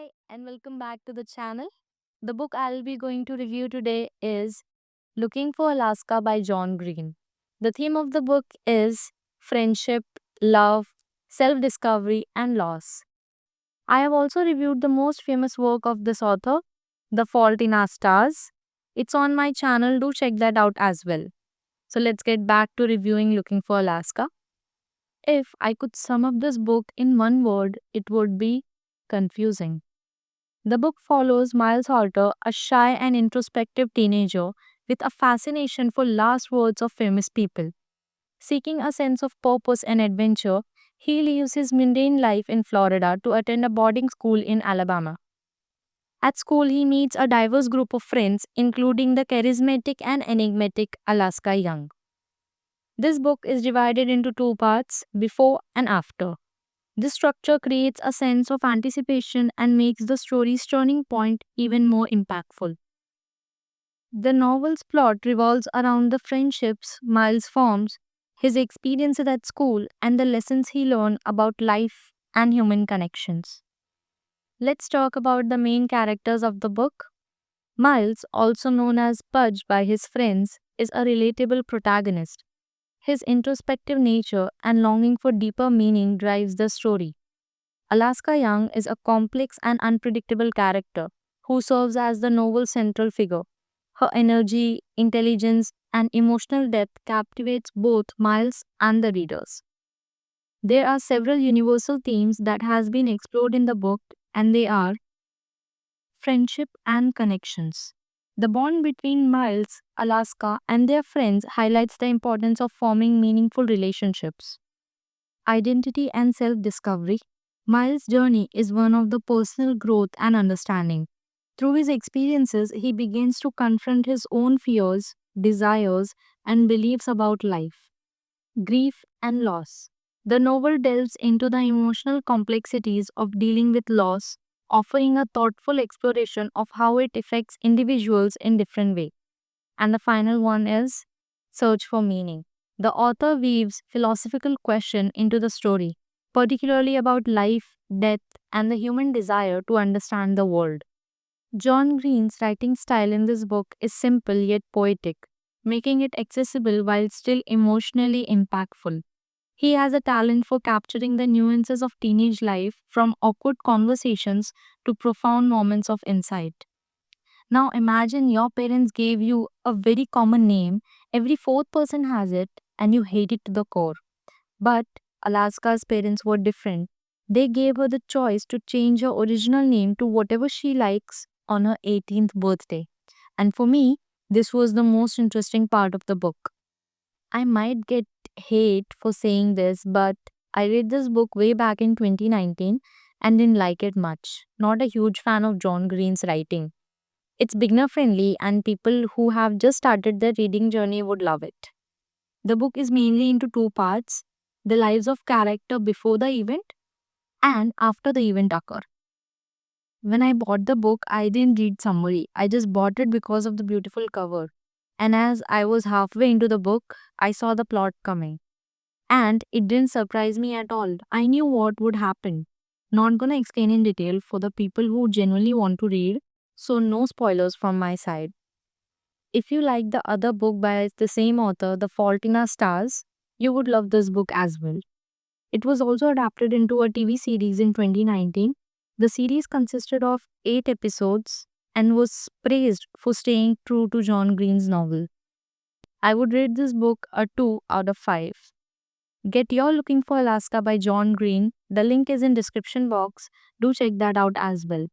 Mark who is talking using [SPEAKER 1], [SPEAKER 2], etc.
[SPEAKER 1] Hi, and welcome back to the channel. The book I'll be going to review today is Looking for Alaska by John Green. The theme of the book is friendship, love, self discovery, and loss. I have also reviewed the most famous work of this author, The Fault in Our Stars. It's on my channel, do check that out as well. So let's get back to reviewing Looking for Alaska. If I could sum up this book in one word, it would be confusing. The book follows Miles Halter, a shy and introspective teenager with a fascination for last words of famous people. Seeking a sense of purpose and adventure, he leaves his mundane life in Florida to attend a boarding school in Alabama. At school, he meets a diverse group of friends, including the charismatic and enigmatic Alaska Young. This book is divided into two parts, before and after. This structure creates a sense of anticipation and makes the story's turning point even more impactful. The novel's plot revolves around the friendships Miles forms, his experiences at school, and the lessons he learned about life and human connections. Let's talk about the main characters of the book. Miles, also known as Pudge by his friends, is a relatable protagonist. His introspective nature and longing for deeper meaning drives the story. Alaska Young is a complex and unpredictable character who serves as the novel's central figure. Her energy, intelligence, and emotional depth captivates both Miles and the readers. There are several universal themes that has been explored in the book, and they are friendship and connections. The bond between Miles, Alaska, and their friends highlights the importance of forming meaningful relationships. Identity and self discovery. Miles' journey is one of the personal growth and understanding. Through his experiences, he begins to confront his own fears, desires, and beliefs about life. Grief and loss. The novel delves into the emotional complexities of dealing with loss, offering a thoughtful exploration of how it affects individuals in different ways. And the final one is search for meaning. The author weaves philosophical question into the story, particularly about life, death, and the human desire to understand the world. John Green's writing style in this book is simple yet poetic, making it accessible while still emotionally impactful. He has a talent for capturing the nuances of teenage life from awkward conversations to profound moments of insight. Now imagine your parents gave you a very common name, every fourth person has it, and you hate it to the core. But Alaska's parents were different. They gave her the choice to change her original name to whatever she likes on her 18th birthday. And for me, this was the most interesting part of the book. I might get hate for saying this, but I read this book way back in 2019 and didn't like it much. Not a huge fan of John Green's writing. It's beginner friendly, and people who have just started their reading journey would love it. The book is mainly into two parts: the lives of character before the event and after the event occur. When I bought the book, I didn't read summary. I just bought it because of the beautiful cover. And as I was halfway into the book, I saw the plot coming. And it didn't surprise me at all. I knew what would happen. Not gonna explain in detail for the people who genuinely want to read, so no spoilers from my side. If you like the other book by the same author, The Fault in Our Stars, you would love this book as well. It was also adapted into a TV series in 2019. The series consisted of 8 episodes and was praised for staying true to John Green's novel. I would rate this book a 2 out of 5. Get Your Looking for Alaska by John Green. The link is in description box. Do check that out as well.